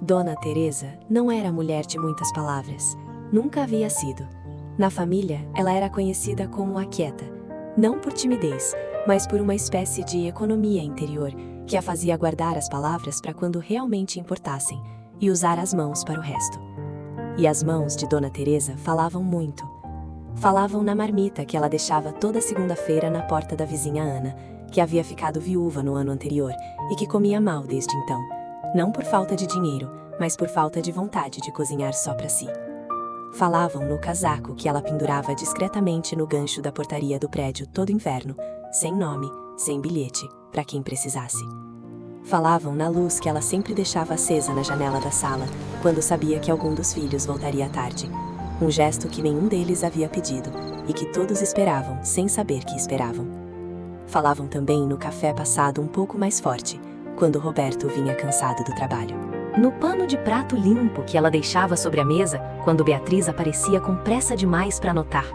Dona Teresa não era mulher de muitas palavras. Nunca havia sido. Na família, ela era conhecida como a quieta, não por timidez, mas por uma espécie de economia interior que a fazia guardar as palavras para quando realmente importassem e usar as mãos para o resto. E as mãos de Dona Teresa falavam muito. Falavam na marmita que ela deixava toda segunda-feira na porta da vizinha Ana, que havia ficado viúva no ano anterior e que comia mal desde então, não por falta de dinheiro, mas por falta de vontade de cozinhar só para si. Falavam no casaco que ela pendurava discretamente no gancho da portaria do prédio todo inverno, sem nome, sem bilhete, para quem precisasse. Falavam na luz que ela sempre deixava acesa na janela da sala, quando sabia que algum dos filhos voltaria à tarde. Um gesto que nenhum deles havia pedido, e que todos esperavam, sem saber que esperavam. Falavam também no café passado um pouco mais forte, quando Roberto vinha cansado do trabalho. No pano de prato limpo que ela deixava sobre a mesa, quando Beatriz aparecia com pressa demais para anotar.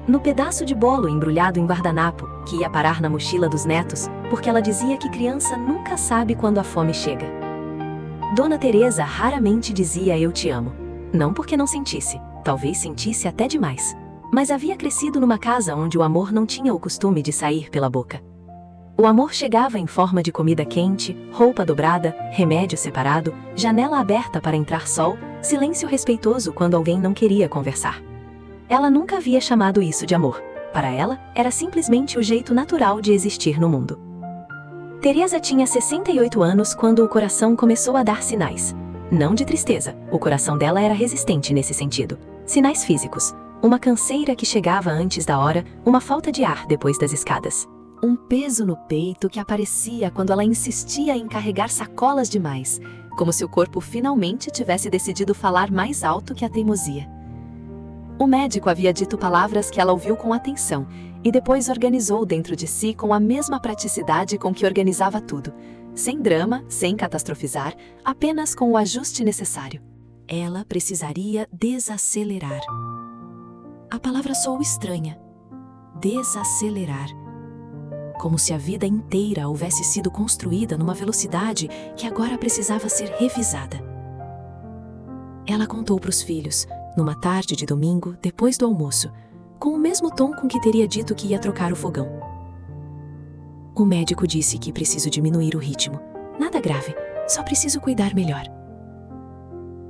No pedaço de bolo embrulhado em guardanapo, que ia parar na mochila dos netos, porque ela dizia que criança nunca sabe quando a fome chega. Dona Teresa raramente dizia "eu te amo", não porque não sentisse, talvez sentisse até demais, mas havia crescido numa casa onde o amor não tinha o costume de sair pela boca. O amor chegava em forma de comida quente, roupa dobrada, remédio separado, janela aberta para entrar sol, silêncio respeitoso quando alguém não queria conversar. Ela nunca havia chamado isso de amor. Para ela, era simplesmente o jeito natural de existir no mundo. Teresa tinha 68 anos quando o coração começou a dar sinais. Não de tristeza, o coração dela era resistente nesse sentido. Sinais físicos. Uma canseira que chegava antes da hora, uma falta de ar depois das escadas. Um peso no peito que aparecia quando ela insistia em carregar sacolas demais, como se o corpo finalmente tivesse decidido falar mais alto que a teimosia. O médico havia dito palavras que ela ouviu com atenção e depois organizou dentro de si com a mesma praticidade com que organizava tudo, sem drama, sem catastrofizar, apenas com o ajuste necessário. Ela precisaria desacelerar. A palavra soou estranha. Desacelerar. Como se a vida inteira houvesse sido construída numa velocidade que agora precisava ser revisada. Ela contou para os filhos, numa tarde de domingo, depois do almoço, com o mesmo tom com que teria dito que ia trocar o fogão. O médico disse que preciso diminuir o ritmo. Nada grave, só preciso cuidar melhor.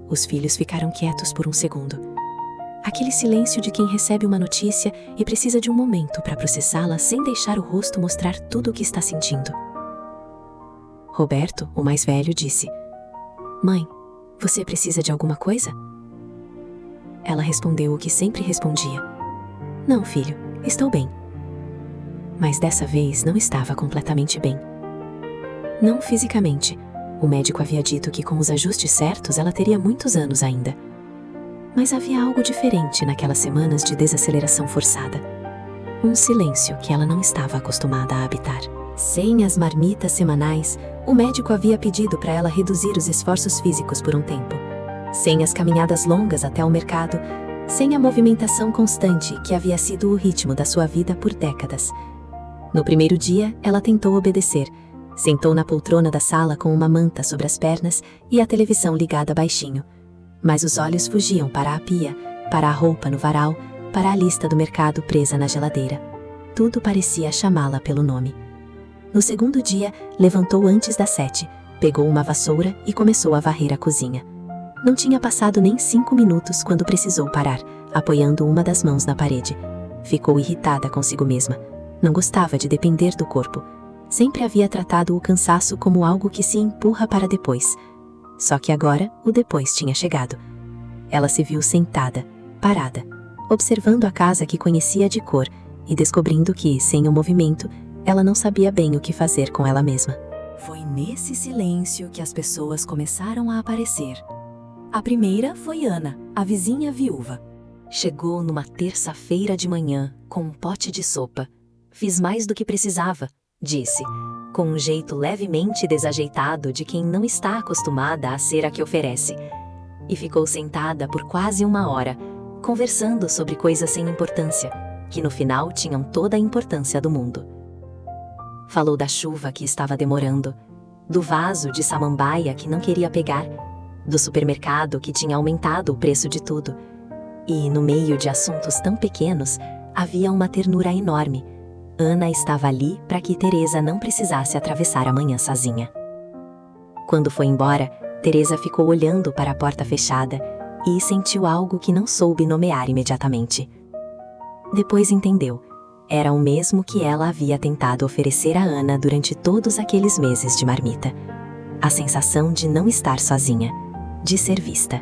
Os filhos ficaram quietos por um segundo. Aquele silêncio de quem recebe uma notícia e precisa de um momento para processá-la sem deixar o rosto mostrar tudo o que está sentindo. Roberto, o mais velho, disse: "Mãe, você precisa de alguma coisa?" Ela respondeu o que sempre respondia: "Não, filho, estou bem." Mas dessa vez não estava completamente bem. Não fisicamente. O médico havia dito que com os ajustes certos ela teria muitos anos ainda. Mas havia algo diferente naquelas semanas de desaceleração forçada. Um silêncio que ela não estava acostumada a habitar. Sem as marmitas semanais, o médico havia pedido para ela reduzir os esforços físicos por um tempo. Sem as caminhadas longas até o mercado, sem a movimentação constante que havia sido o ritmo da sua vida por décadas. No primeiro dia, ela tentou obedecer. Sentou na poltrona da sala com uma manta sobre as pernas e a televisão ligada baixinho. Mas os olhos fugiam para a pia, para a roupa no varal, para a lista do mercado presa na geladeira. Tudo parecia chamá-la pelo nome. No segundo dia, levantou antes das 7, pegou uma vassoura e começou a varrer a cozinha. Não tinha passado nem 5 minutos quando precisou parar, apoiando uma das mãos na parede. Ficou irritada consigo mesma. Não gostava de depender do corpo. Sempre havia tratado o cansaço como algo que se empurra para depois. Só que agora, o depois tinha chegado. Ela se viu sentada, parada, observando a casa que conhecia de cor e descobrindo que, sem o movimento, ela não sabia bem o que fazer com ela mesma. Foi nesse silêncio que as pessoas começaram a aparecer. A primeira foi Ana, a vizinha viúva. Chegou numa terça-feira de manhã, com um pote de sopa. "Fiz mais do que precisava", disse, com um jeito levemente desajeitado de quem não está acostumada a ser a que oferece. E ficou sentada por quase 1 hora, conversando sobre coisas sem importância, que no final tinham toda a importância do mundo. Falou da chuva que estava demorando, do vaso de samambaia que não queria pegar, do supermercado que tinha aumentado o preço de tudo. E, no meio de assuntos tão pequenos, havia uma ternura enorme. Ana estava ali para que Teresa não precisasse atravessar a manhã sozinha. Quando foi embora, Teresa ficou olhando para a porta fechada e sentiu algo que não soube nomear imediatamente. Depois entendeu. Era o mesmo que ela havia tentado oferecer a Ana durante todos aqueles meses de marmita. A sensação de não estar sozinha, de ser vista.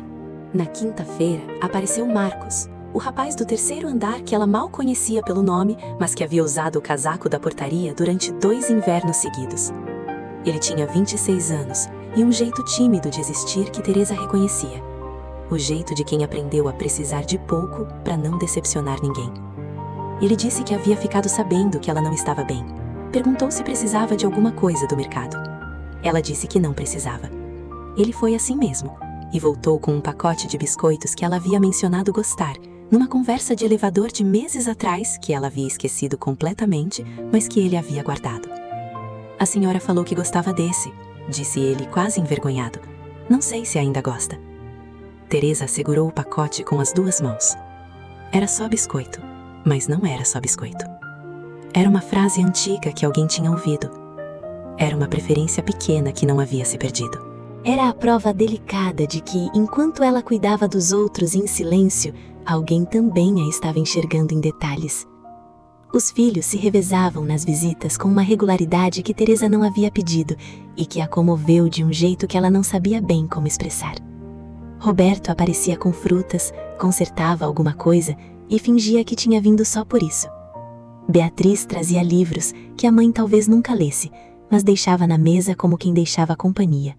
Na quinta-feira, apareceu Marcos, o rapaz do terceiro andar que ela mal conhecia pelo nome, mas que havia usado o casaco da portaria durante 2 invernos seguidos. Ele tinha 26 anos e um jeito tímido de existir que Teresa reconhecia. O jeito de quem aprendeu a precisar de pouco para não decepcionar ninguém. Ele disse que havia ficado sabendo que ela não estava bem. Perguntou se precisava de alguma coisa do mercado. Ela disse que não precisava. Ele foi assim mesmo e voltou com um pacote de biscoitos que ela havia mencionado gostar, numa conversa de elevador de meses atrás que ela havia esquecido completamente, mas que ele havia guardado. A senhora falou que gostava desse, disse ele quase envergonhado. Não sei se ainda gosta. Teresa segurou o pacote com as 2 mãos. Era só biscoito, mas não era só biscoito. Era uma frase antiga que alguém tinha ouvido. Era uma preferência pequena que não havia se perdido. Era a prova delicada de que, enquanto ela cuidava dos outros em silêncio, alguém também a estava enxergando em detalhes. Os filhos se revezavam nas visitas com uma regularidade que Teresa não havia pedido e que a comoveu de um jeito que ela não sabia bem como expressar. Roberto aparecia com frutas, consertava alguma coisa e fingia que tinha vindo só por isso. Beatriz trazia livros que a mãe talvez nunca lesse, mas deixava na mesa como quem deixava companhia.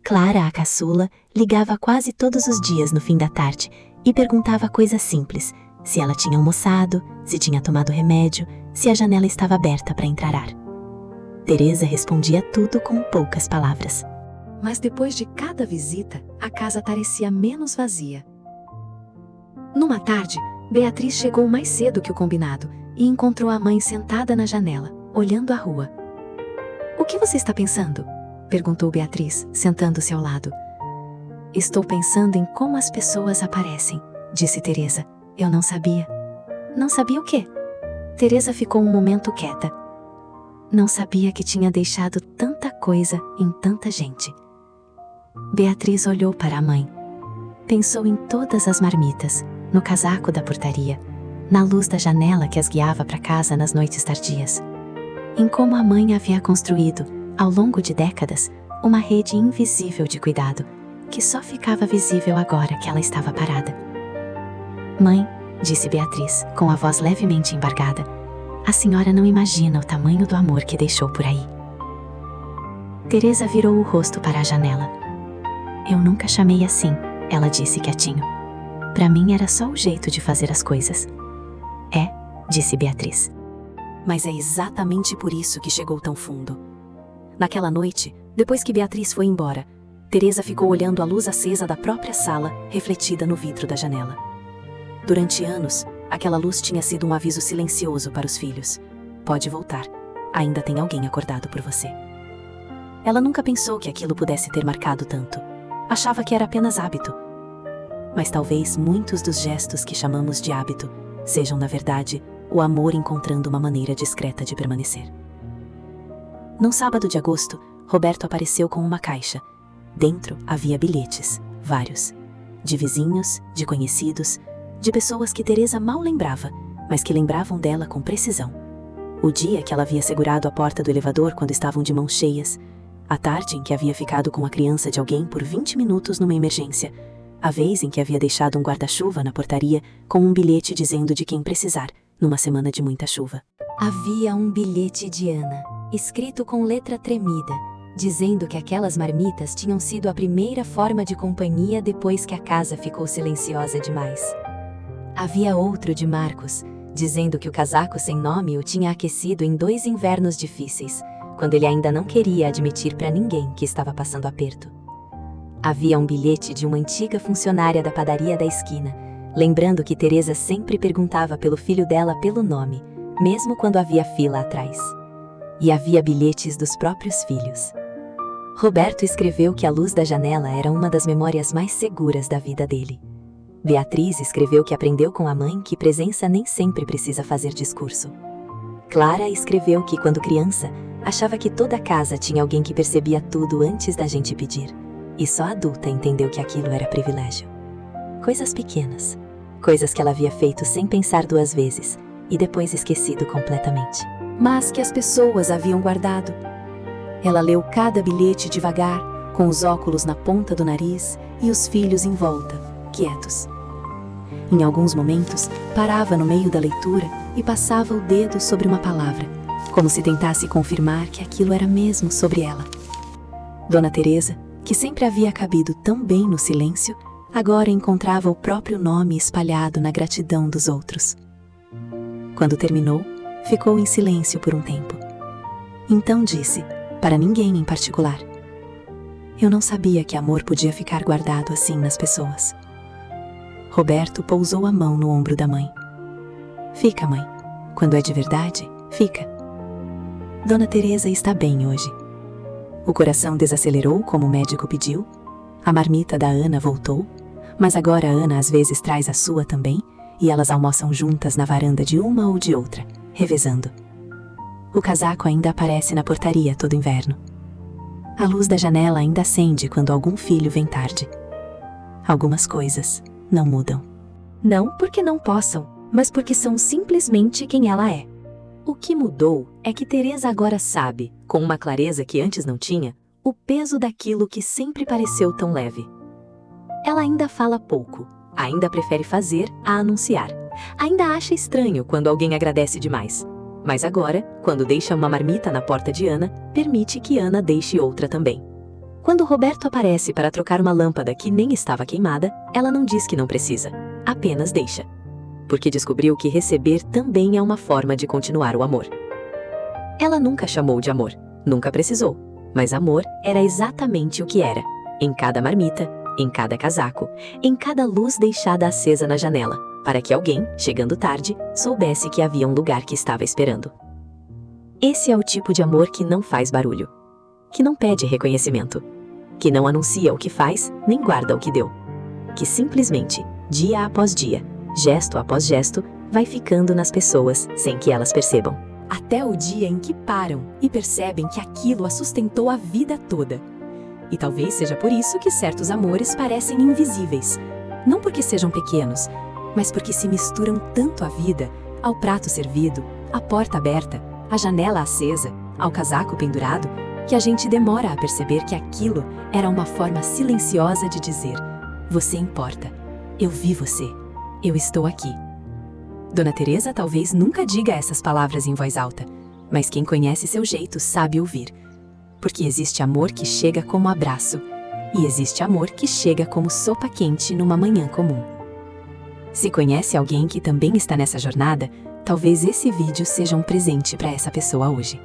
Clara, a caçula, ligava quase todos os dias no fim da tarde e perguntava coisas simples, se ela tinha almoçado, se tinha tomado remédio, se a janela estava aberta para entrar ar. Teresa respondia tudo com poucas palavras. Mas depois de cada visita, a casa parecia menos vazia. Numa tarde, Beatriz chegou mais cedo que o combinado e encontrou a mãe sentada na janela, olhando a rua. "O que você está pensando?" perguntou Beatriz, sentando-se ao lado. "Estou pensando em como as pessoas aparecem", disse Teresa. "Eu não sabia." "Não sabia o quê?" Teresa ficou um momento quieta. Não sabia que tinha deixado tanta coisa em tanta gente. Beatriz olhou para a mãe. Pensou em todas as marmitas, no casaco da portaria, na luz da janela que as guiava para casa nas noites tardias. Em como a mãe havia construído, ao longo de décadas, uma rede invisível de cuidado, que só ficava visível agora que ela estava parada. "Mãe", disse Beatriz, com a voz levemente embargada, "a senhora não imagina o tamanho do amor que deixou por aí." Teresa virou o rosto para a janela. "Eu nunca chamei assim", ela disse quietinho. "Para mim era só o jeito de fazer as coisas." "É", disse Beatriz. Mas é exatamente por isso que chegou tão fundo. Naquela noite, depois que Beatriz foi embora, Teresa ficou olhando a luz acesa da própria sala, refletida no vidro da janela. Durante anos, aquela luz tinha sido um aviso silencioso para os filhos. "Pode voltar, ainda tem alguém acordado por você." Ela nunca pensou que aquilo pudesse ter marcado tanto. Achava que era apenas hábito. Mas talvez muitos dos gestos que chamamos de hábito sejam, na verdade, o amor encontrando uma maneira discreta de permanecer. Num sábado de agosto, Roberto apareceu com uma caixa. Dentro havia bilhetes, vários. De vizinhos, de conhecidos, de pessoas que Teresa mal lembrava, mas que lembravam dela com precisão. O dia que ela havia segurado a porta do elevador quando estavam de mãos cheias, a tarde em que havia ficado com a criança de alguém por 20 minutos numa emergência, a vez em que havia deixado um guarda-chuva na portaria com um bilhete dizendo de quem precisar, numa semana de muita chuva. Havia um bilhete de Ana, escrito com letra tremida, dizendo que aquelas marmitas tinham sido a primeira forma de companhia depois que a casa ficou silenciosa demais. Havia outro de Marcos, dizendo que o casaco sem nome o tinha aquecido em 2 invernos difíceis, quando ele ainda não queria admitir para ninguém que estava passando aperto. Havia um bilhete de uma antiga funcionária da padaria da esquina, lembrando que Teresa sempre perguntava pelo filho dela pelo nome, mesmo quando havia fila atrás. E havia bilhetes dos próprios filhos. Roberto escreveu que a luz da janela era uma das memórias mais seguras da vida dele. Beatriz escreveu que aprendeu com a mãe que presença nem sempre precisa fazer discurso. Clara escreveu que, quando criança, achava que toda casa tinha alguém que percebia tudo antes da gente pedir. E só adulta entendeu que aquilo era privilégio. Coisas pequenas. Coisas que ela havia feito sem pensar duas vezes e depois esquecido completamente. Mas que as pessoas haviam guardado. Ela leu cada bilhete devagar, com os óculos na ponta do nariz e os filhos em volta, quietos. Em alguns momentos, parava no meio da leitura e passava o dedo sobre uma palavra, como se tentasse confirmar que aquilo era mesmo sobre ela. Dona Teresa, que sempre havia cabido tão bem no silêncio, agora encontrava o próprio nome espalhado na gratidão dos outros. Quando terminou, ficou em silêncio por um tempo. Então disse, para ninguém em particular: eu não sabia que amor podia ficar guardado assim nas pessoas. Roberto pousou a mão no ombro da mãe. Fica, mãe. Quando é de verdade, fica. Dona Teresa está bem hoje. O coração desacelerou como o médico pediu. A marmita da Ana voltou, mas agora a Ana às vezes traz a sua também, e elas almoçam juntas na varanda de uma ou de outra, revezando. O casaco ainda aparece na portaria todo inverno. A luz da janela ainda acende quando algum filho vem tarde. Algumas coisas não mudam. Não porque não possam, mas porque são simplesmente quem ela é. O que mudou é que Teresa agora sabe, com uma clareza que antes não tinha, o peso daquilo que sempre pareceu tão leve. Ela ainda fala pouco, ainda prefere fazer a anunciar, ainda acha estranho quando alguém agradece demais. Mas agora, quando deixa uma marmita na porta de Ana, permite que Ana deixe outra também. Quando Roberto aparece para trocar uma lâmpada que nem estava queimada, ela não diz que não precisa, apenas deixa. Porque descobriu que receber também é uma forma de continuar o amor. Ela nunca chamou de amor, nunca precisou, mas amor era exatamente o que era, em cada marmita, em cada casaco, em cada luz deixada acesa na janela, para que alguém, chegando tarde, soubesse que havia um lugar que estava esperando. Esse é o tipo de amor que não faz barulho, que não pede reconhecimento, que não anuncia o que faz, nem guarda o que deu, que simplesmente, dia após dia, gesto após gesto, vai ficando nas pessoas sem que elas percebam. Até o dia em que param e percebem que aquilo a sustentou a vida toda. E talvez seja por isso que certos amores parecem invisíveis. Não porque sejam pequenos, mas porque se misturam tanto à vida, ao prato servido, à porta aberta, à janela acesa, ao casaco pendurado, que a gente demora a perceber que aquilo era uma forma silenciosa de dizer: você importa, eu vi você, eu estou aqui. Dona Teresa talvez nunca diga essas palavras em voz alta, mas quem conhece seu jeito sabe ouvir. Porque existe amor que chega como abraço, e existe amor que chega como sopa quente numa manhã comum. Se conhece alguém que também está nessa jornada, talvez esse vídeo seja um presente para essa pessoa hoje.